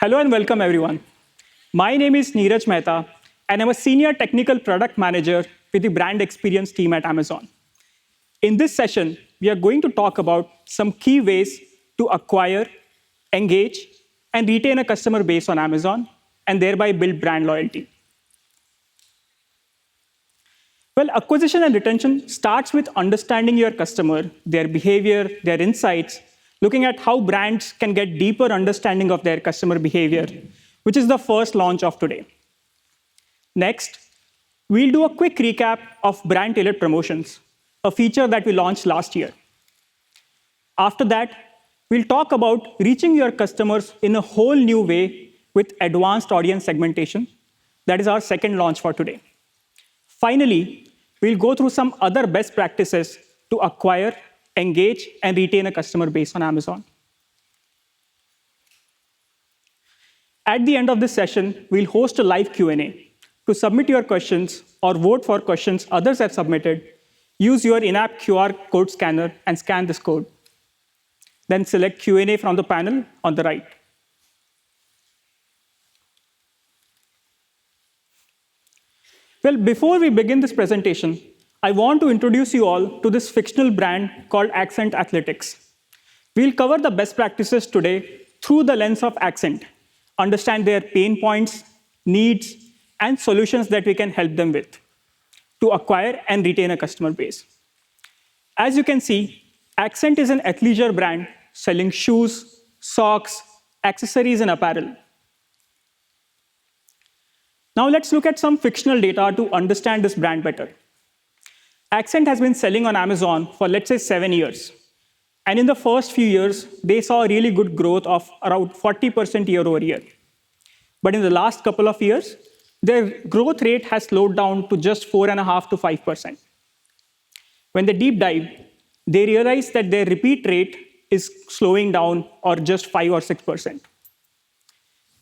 Hello and welcome, everyone. My name is Neeraj Mehta, and I'm a senior technical product manager with the brand experience team at Amazon. In this session, we are going to talk about some key ways to acquire, engage, and retain a customer base on Amazon, and thereby build brand loyalty. Well, acquisition and retention starts with understanding your customer, their behavior, their insights, looking at how brands can get deeper understanding of their customer behavior, which is the first launch of today. Next, we'll do a quick recap of brand-tailored promotions, a feature that we launched last year. After that, we'll talk about reaching your customers in a whole new way with advanced audience segmentation. That is our second launch for today. Finally, we'll go through some other best practices to acquire, engage, and retain a customer base on Amazon. At the end of this session, we'll host a live Q&A. To submit your questions or vote for questions others have submitted, use your in-app QR code scanner and scan this code. Then select Q&A from the panel on the right. Well, before we begin this presentation, I want to introduce you all to this fictional brand called Accent Athletics. We'll cover the best practices today through the lens of Accent, understand their pain points, needs, and solutions that we can help them with to acquire and retain a customer base. As you can see, Accent is an athleisure brand selling shoes, socks, accessories, and apparel. Now let's look at some fictional data to understand this brand better. Accent has been selling on Amazon for, let's say, 7 years. And in the first few years, they saw a really good growth of around 40% year over year. But in the last couple of years, their growth rate has slowed down to just 4.5% to 5%. When they deep dive, they realize that their repeat rate is slowing down or just 5 or 6%.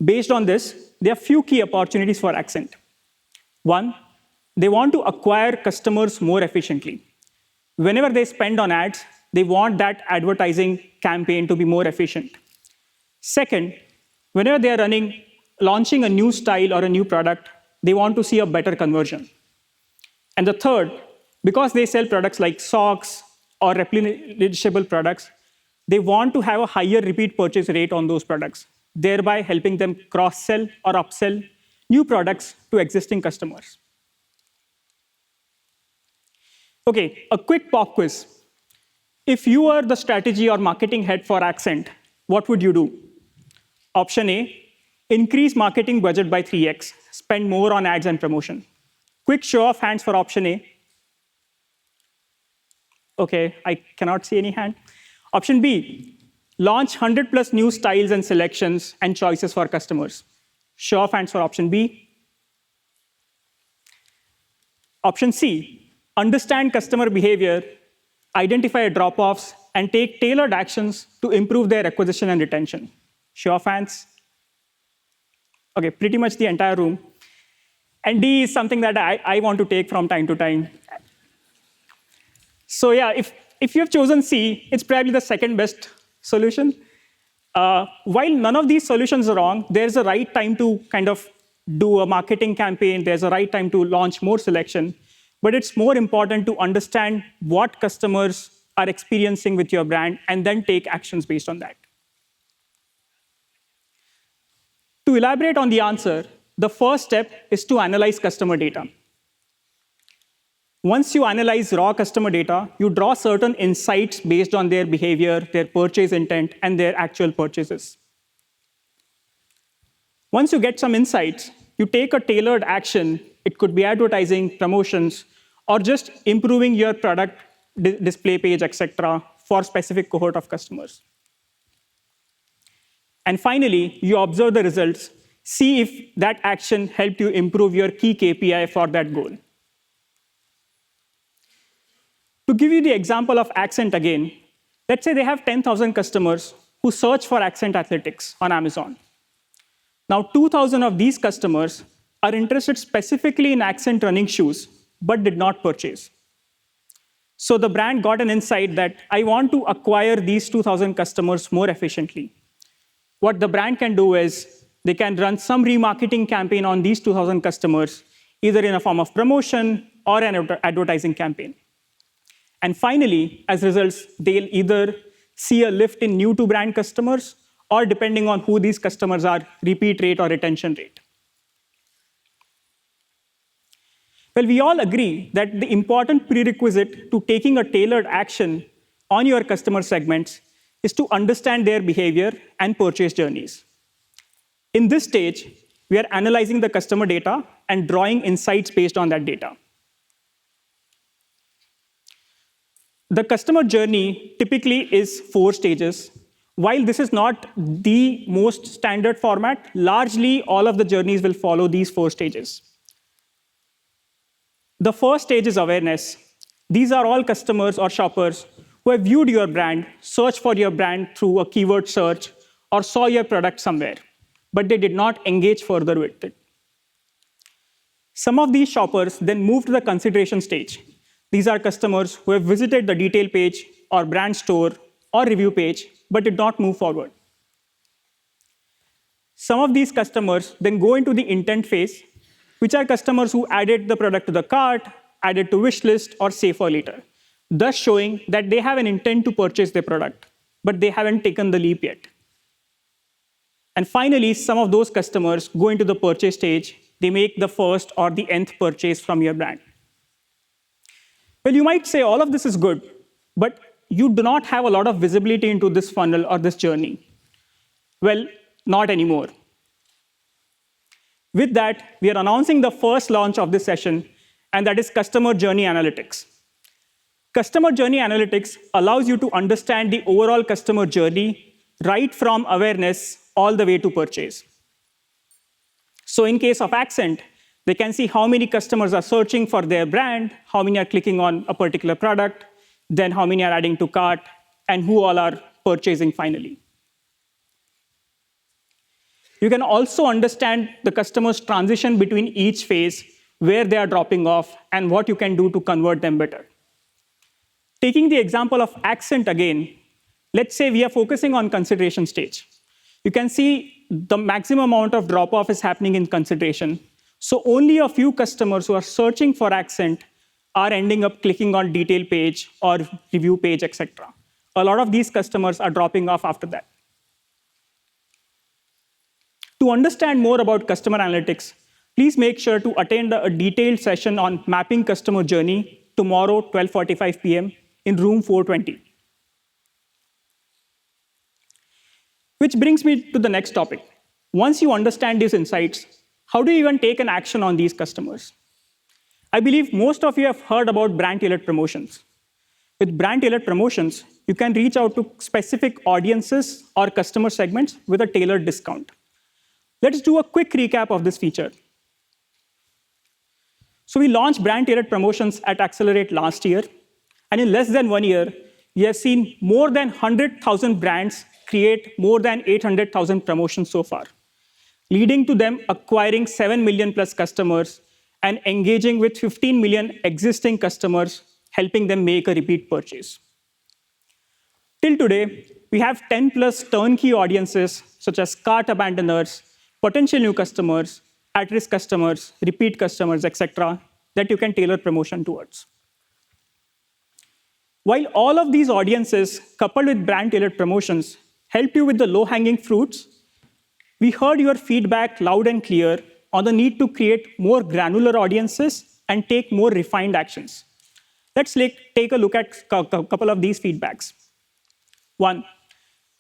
Based on this, there are few key opportunities for Accent. One, they want to acquire customers more efficiently. Whenever they spend on ads, they want that advertising campaign to be more efficient. Second, whenever they are launching a new style or a new product, they want to see a better conversion. And the third, because they sell products like socks or replenishable products, they want to have a higher repeat purchase rate on those products, thereby helping them cross-sell or upsell new products to existing customers. Okay, a quick pop quiz. If you were the strategy or marketing head for Accent, what would you do? Option A, increase marketing budget by 3x, spend more on ads and promotion. Quick show of hands for option A. Okay, I cannot see any hand. Option B, launch 100 plus new styles and selections and choices for customers. Show of hands for option B. Option C, understand customer behavior, identify drop-offs, and take tailored actions to improve their acquisition and retention. Show of hands. Okay, pretty much the entire room. And D is something that I want to take from time to time. So yeah, if you have chosen C, it's probably the second best solution. While none of these solutions are wrong, there's a right time to kind of do a marketing campaign. There's a right time to launch more selection. But it's more important to understand what customers are experiencing with your brand and then take actions based on that. To elaborate on the answer, the first step is to analyze customer data. Once you analyze raw customer data, you draw certain insights based on their behavior, their purchase intent, and their actual purchases. Once you get some insights, you take a tailored action. It could be advertising, promotions, or just improving your product display page, etc., for a specific cohort of customers. And finally, you observe the results, see if that action helped you improve your key KPI for that goal. To give you the example of Accent again, let's say they have 10,000 customers who search for Accent Athletics on Amazon. Now, 2,000 of these customers are interested specifically in Accent running shoes, but did not purchase. So the brand got an insight that I want to acquire these 2,000 customers more efficiently. What the brand can do is they can run some remarketing campaign on these 2,000 customers, either in a form of promotion or an advertising campaign. And finally, as results, they'll either see a lift in new to brand customers, or depending on who these customers are, repeat rate or retention rate. Well, we all agree that the important prerequisite to taking a tailored action on your customer segments is to understand their behavior and purchase journeys. In this stage, we are analyzing the customer data and drawing insights based on that data. The customer journey typically is 4 stages. While this is not the most standard format, largely all of the journeys will follow these 4 stages. The first stage is awareness. These are all customers or shoppers who have viewed your brand, searched for your brand through a keyword search, or saw your product somewhere, but they did not engage further with it. Some of these shoppers then move to the consideration stage. These are customers who have visited the detail page or brand store or review page, but did not move forward. Some of these customers then go into the intent phase, which are customers who added the product to the cart, added to wish list, or save for later, thus showing that they have an intent to purchase the product, but they haven't taken the leap yet. And finally, some of those customers go into the purchase stage. They make the first or the nth purchase from your brand. Well, you might say all of this is good, but you do not have a lot of visibility into this funnel or this journey. Well, not anymore. With that, we are announcing the first launch of this session, and that is Customer Journey Analytics. Customer Journey Analytics allows you to understand the overall customer journey right from awareness all the way to purchase. So in case of Accent, they can see how many customers are searching for their brand, how many are clicking on a particular product, then how many are adding to cart, and who all are purchasing finally. You can also understand the customer's transition between each phase, where they are dropping off, and what you can do to convert them better. Taking the example of Accent again, let's say we are focusing on consideration stage. You can see the maximum amount of drop-off is happening in consideration. So only a few customers who are searching for Accent are ending up clicking on detail page or review page, etc. A lot of these customers are dropping off after that. To understand more about customer analytics, please make sure to attend a detailed session on mapping customer journey tomorrow, 12:45 p.m. in room 420. Which brings me to the next topic. Once you understand these insights, how do you even take an action on these customers? I believe most of you have heard about brand-tailored promotions. With brand-tailored promotions, you can reach out to specific audiences or customer segments with a tailored discount. Let's do a quick recap of this feature. So we launched brand-tailored promotions at Accelerate last year, and in less than 1 year, we have seen more than 100,000 brands create more than 800,000 promotions so far, leading to them acquiring 7 million plus customers and engaging with 15 million existing customers, helping them make a repeat purchase. Till today, we have 10 plus turnkey audiences, such as cart abandoners, potential new customers, at-risk customers, repeat customers, etc., that you can tailor promotion towards. While all of these audiences, coupled with brand-tailored promotions, help you with the low-hanging fruits, we heard your feedback loud and clear on the need to create more granular audiences and take more refined actions. Let's take a look at a couple of these feedbacks. 1,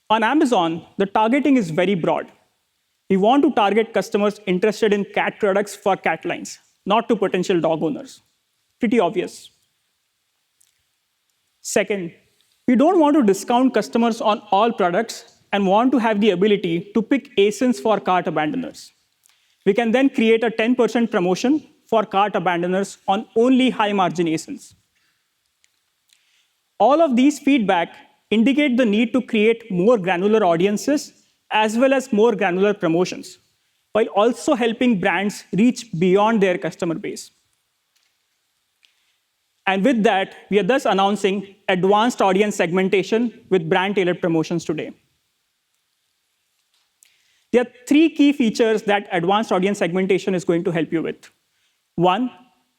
on Amazon, the targeting is very broad. We want to target customers interested in cat products for cat lines, not to potential dog owners. Pretty obvious. Second, we don't want to discount customers on all products and want to have the ability to pick ASINs for cart abandoners. We can then create a 10% promotion for cart abandoners on only high-margin ASINs. All of these feedback indicate the need to create more granular audiences as well as more granular promotions, while also helping brands reach beyond their customer base. And with that, we are thus announcing advanced audience segmentation with brand-tailored promotions today. There are three key features that advanced audience segmentation is going to help you with. One,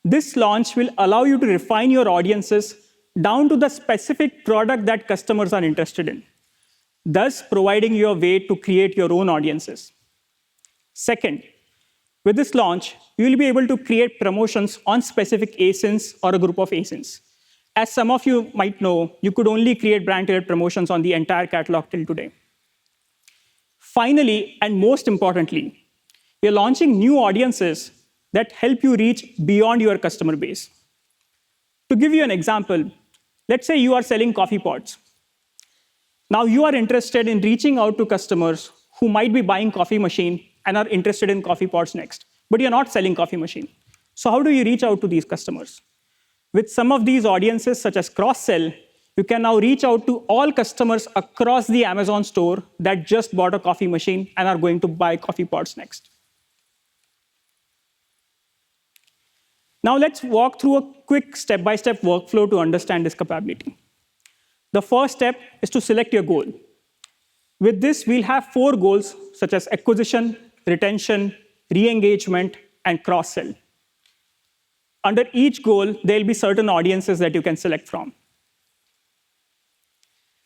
this launch will allow you to refine your audiences down to the specific product that customers are interested in, thus providing you a way to create your own audiences. Second, with this launch, you will be able to create promotions on specific ASINs or a group of ASINs. As some of you might know, you could only create brand-tailored promotions on the entire catalog till today. Finally, and most importantly, we are launching new audiences that help you reach beyond your customer base. To give you an example, let's say you are selling coffee pods. Now you are interested in reaching out to customers who might be buying coffee machine and are interested in coffee pods next, but you're not selling coffee machine. So how do you reach out to these customers? With some of these audiences, such as cross-sell, you can now reach out to all customers across the Amazon store that just bought a coffee machine and are going to buy coffee pods next. Now let's walk through a quick step-by-step workflow to understand this capability. The first step is to select your goal. With this, we'll have 4 goals, such as acquisition, retention, re-engagement, and cross-sell. Under each goal, there'll be certain audiences that you can select from.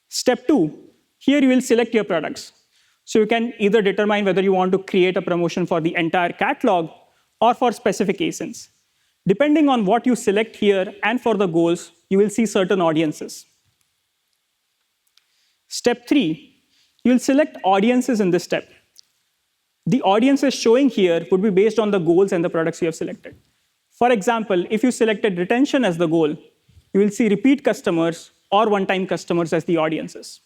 Step 2, here you will select your products. So you can either determine whether you want to create a promotion for the entire catalog or for specific ASINs. Depending on what you select here and for the goals, you will see certain audiences. Step 3, you will select audiences in this step. The audiences showing here would be based on the goals and the products you have selected. For example, if you selected retention as the goal, you will see repeat customers or one-time customers as the audiences.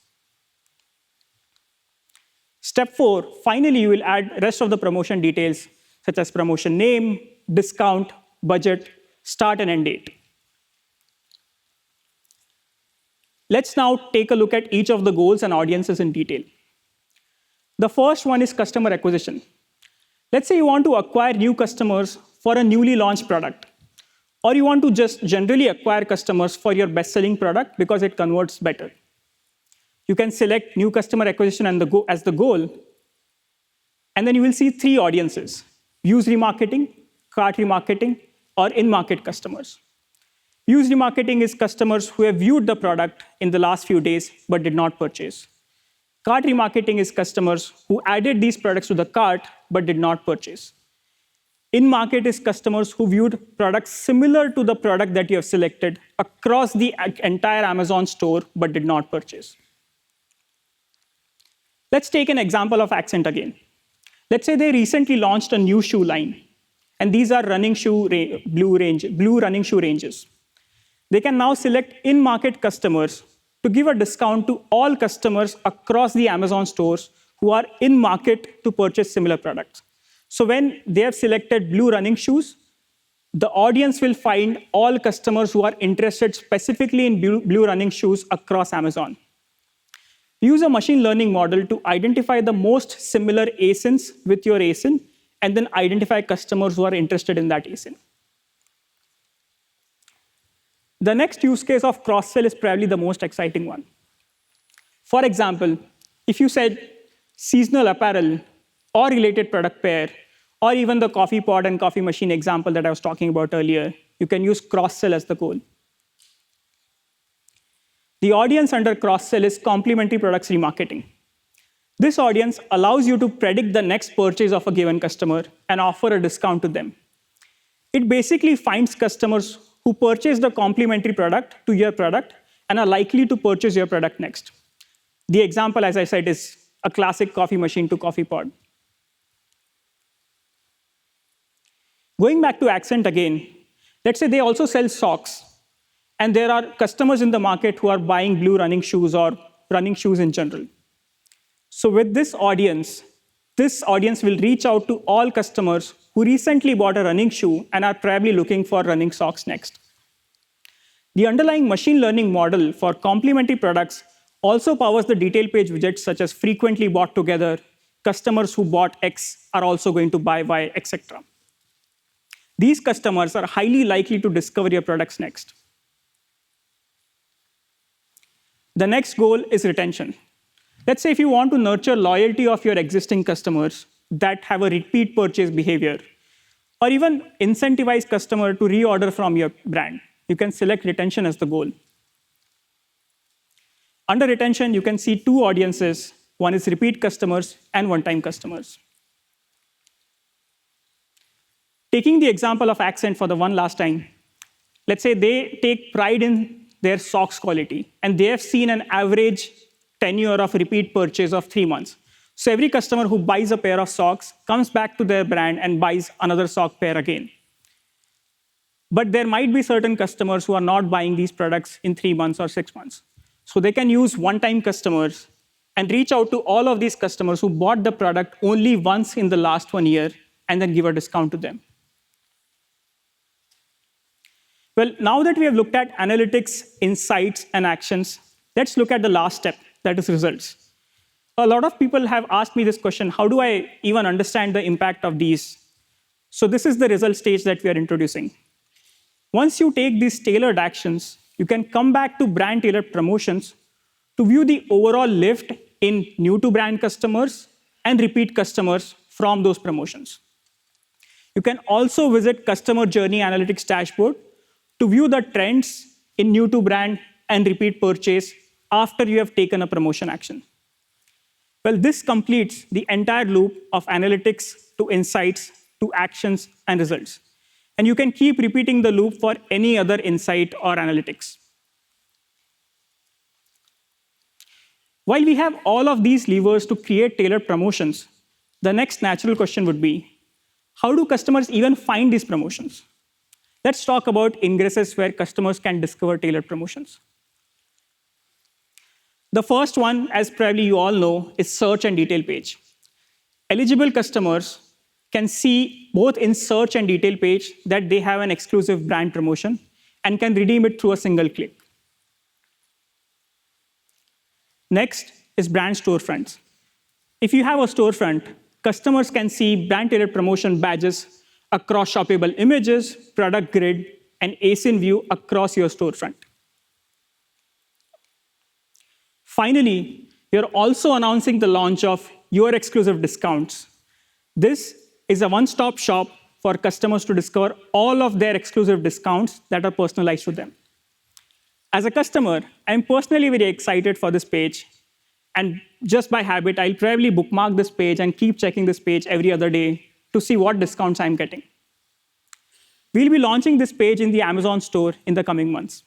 Step 4, finally, you will add rest of the promotion details, such as promotion name, discount, budget, start and end date. Let's now take a look at each of the goals and audiences in detail. The first one is customer acquisition. Let's say you want to acquire new customers for a newly launched product, or you want to just generally acquire customers for your best-selling product because it converts better. You can select new customer acquisition as the goal, and then you will see 3 audiences: views remarketing, cart remarketing, or in-market customers. Views remarketing is customers who have viewed the product in the last few days but did not purchase. Cart remarketing is customers who added these products to the cart but did not purchase. In-market is customers who viewed products similar to the product that you have selected across the entire Amazon store but did not purchase. Let's take an example of Accent again. Let's say they recently launched a new shoe line, and these are blue running shoe ranges. They can now select in-market customers to give a discount to all customers across the Amazon stores who are in market to purchase similar products. So when they have selected blue running shoes, the audience will find all customers who are interested specifically in blue running shoes across Amazon. Use a machine learning model to identify the most similar ASINs with your ASIN, and then identify customers who are interested in that ASIN. The next use case of cross-sell is probably the most exciting one. For example, if you said seasonal apparel or related product pair, or even the coffee pod and coffee machine example that I was talking about earlier, you can use cross-sell as the goal. The audience under cross-sell is complementary products remarketing. This audience allows you to predict the next purchase of a given customer and offer a discount to them. It basically finds customers who purchase the complementary product to your product and are likely to purchase your product next. The example, as I said, is a classic coffee machine to coffee pod. Going back to Accent again, let's say they also sell socks, and there are customers in the market who are buying blue running shoes or running shoes in general. So with this audience will reach out to all customers who recently bought a running shoe and are probably looking for running socks next. The underlying machine learning model for complementary products also powers the detail page widgets such as frequently bought together, customers who bought X are also going to buy Y, etc. These customers are highly likely to discover your products next. The next goal is retention. Let's say if you want to nurture loyalty of your existing customers that have a repeat purchase behavior, or even incentivize customer to reorder from your brand, you can select retention as the goal. Under retention, you can see two audiences. One is repeat customers and one-time customers. Taking the example of Accent for the one last time, let's say they take pride in their socks quality, and they have seen an average tenure of repeat purchase of 3 months. So every customer who buys a pair of socks comes back to their brand and buys another sock pair again. But there might be certain customers who are not buying these products in 3 months or 6 months. So they can use one-time customers and reach out to all of these customers who bought the product only once in the last 1 year and then give a discount to them. Well, now that we have looked at analytics, insights, and actions, let's look at the last step, that is results. A lot of people have asked me this question, how do I even understand the impact of these? So this is the result stage that we are introducing. Once you take these tailored actions, you can come back to brand-tailored promotions to view the overall lift in new-to-brand customers and repeat customers from those promotions. You can also visit Customer Journey Analytics dashboard to view the trends in new-to-brand and repeat purchase after you have taken a promotion action. Well, this completes the entire loop of analytics to insights to actions and results. And you can keep repeating the loop for any other insight or analytics. While we have all of these levers to create tailored promotions, the next natural question would be, how do customers even find these promotions? Let's talk about ingresses where customers can discover tailored promotions. The first one, as probably you all know, is search and detail page. Eligible customers can see both in search and detail page that they have an exclusive brand promotion and can redeem it through a single click. Next is brand storefronts. If you have a storefront, customers can see brand-tailored promotion badges across shoppable images, product grid, and ASIN view across your storefront. Finally, we are also announcing the launch of Your Exclusive Discounts. This is a one-stop shop for customers to discover all of their exclusive discounts that are personalized to them. As a customer, I'm personally very excited for this page. And just by habit, I'll probably bookmark this page and keep checking this page every other day to see what discounts I'm getting. We'll be launching this page in the Amazon store in the coming months.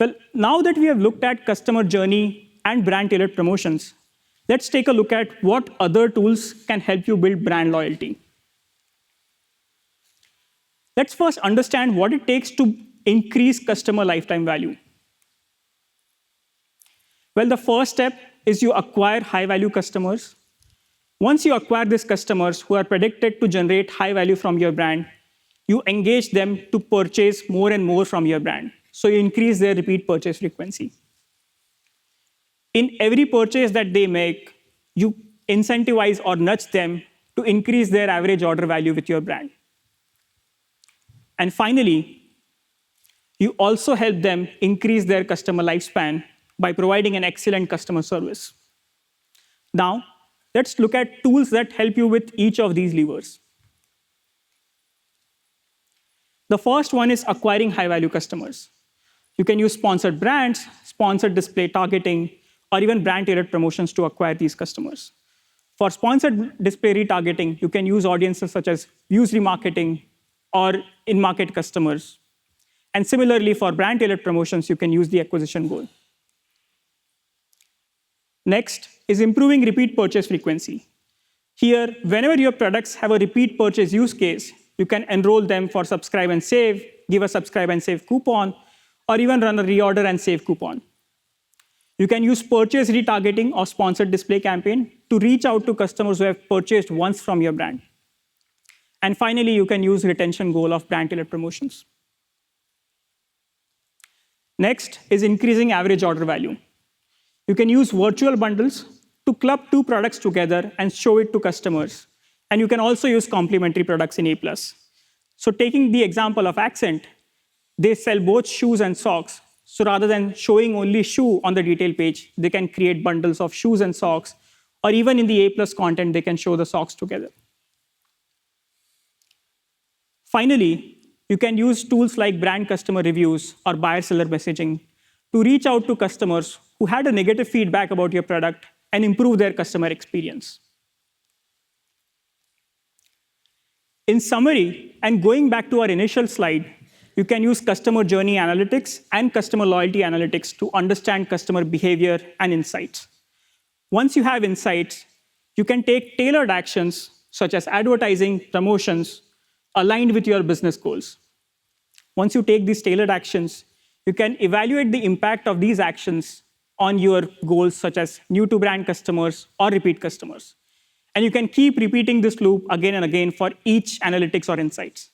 Well, now that we have looked at customer journey and brand-tailored promotions, let's take a look at what other tools can help you build brand loyalty. Let's first understand what it takes to increase customer lifetime value. Well, the first step is you acquire high-value customers. Once you acquire these customers who are predicted to generate high value from your brand, you engage them to purchase more and more from your brand. So you increase their repeat purchase frequency. In every purchase that they make, you incentivize or nudge them to increase their average order value with your brand. And finally, you also help them increase their customer lifespan by providing an excellent customer service. Now, let's look at tools that help you with each of these levers. The first one is acquiring high-value customers. You can use sponsored brands, sponsored display targeting, or even brand-tailored promotions to acquire these customers. For sponsored display retargeting, you can use audiences such as views remarketing or in-market customers. And similarly, for brand-tailored promotions, you can use the acquisition goal. Next is improving repeat purchase frequency. Here, whenever your products have a repeat purchase use case, you can enroll them for subscribe and save, give a subscribe and save coupon, or even run a reorder and save coupon. You can use purchase retargeting or sponsored display campaign to reach out to customers who have purchased once from your brand. And finally, you can use retention goal of brand-tailored promotions. Next is increasing average order value. You can use virtual bundles to club 2 products together and show it to customers. And you can also use complementary products in A+. So taking the example of Accent, they sell both shoes and socks. So rather than showing only shoe on the detail page, they can create bundles of shoes and socks, or even in the A+ content, they can show the socks together. Finally, you can use tools like brand customer reviews or buyer-seller messaging to reach out to customers who had a negative feedback about your product and improve their customer experience. In summary, and going back to our initial slide, you can use customer journey analytics and customer loyalty analytics to understand customer behavior and insights. Once you have insights, you can take tailored actions, such as advertising, promotions, aligned with your business goals. Once you take these tailored actions, you can evaluate the impact of these actions on your goals, such as new-to-brand customers or repeat customers. And you can keep repeating this loop again and again for each analytics or insights.